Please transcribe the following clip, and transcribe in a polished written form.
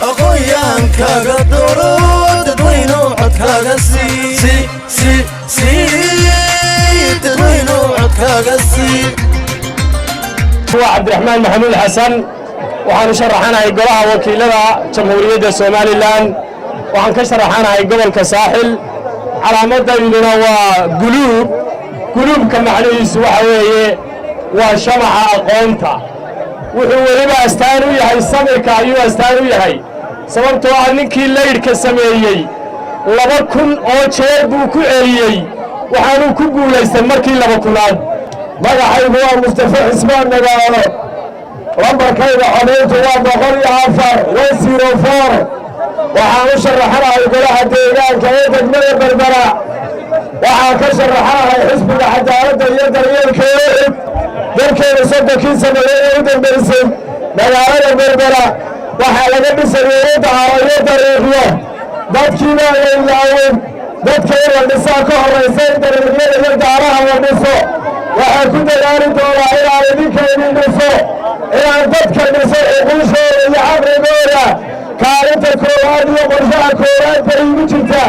أقويان كاغدورو تدوينو عدكاغسي سي تدوينو عدكاغسي هو عبد الرحمن محمود حسن وحان شرحنا قراءة وكيلة جمهورية سوماليلاند وحان كشرحنا قبل كساحل على مدى إننا قلوب كمعنيس وحوية وشمع أقوانتا wuxuu waliba astaan u yahay samirka ayuu astaan u yahay sababtoo ah ninkii leydhka sameeyey 2000 oo jeer buu ku celiyey waxaanu ku guulaystay markii 2000aad magacaygu waa Mustafa Ismaan Nagaalo lambarkayga codeyntu waa 104 waxaan u sharaxanahay golaha deegaanka ee degmada Berbera waxaan ka sharaxanahay xisbiga cadaaladda iyo daryeelka dalkeena soddonkii sanadood u dambeysay magaalada Berbera waxaa laga dhisay wadada dariiqyo dadkiina ay laaween dadka la dhisaa ka horeysay dariiqyada iyo daaraha la dhiso waxaa ku dadaali doonaa inaan idinka idin dhiso inaan dadka dhiso xuquuqdooda iyo caqligooda kaalinta koowaad iyo qorshaha koowaad bay igu jirtaa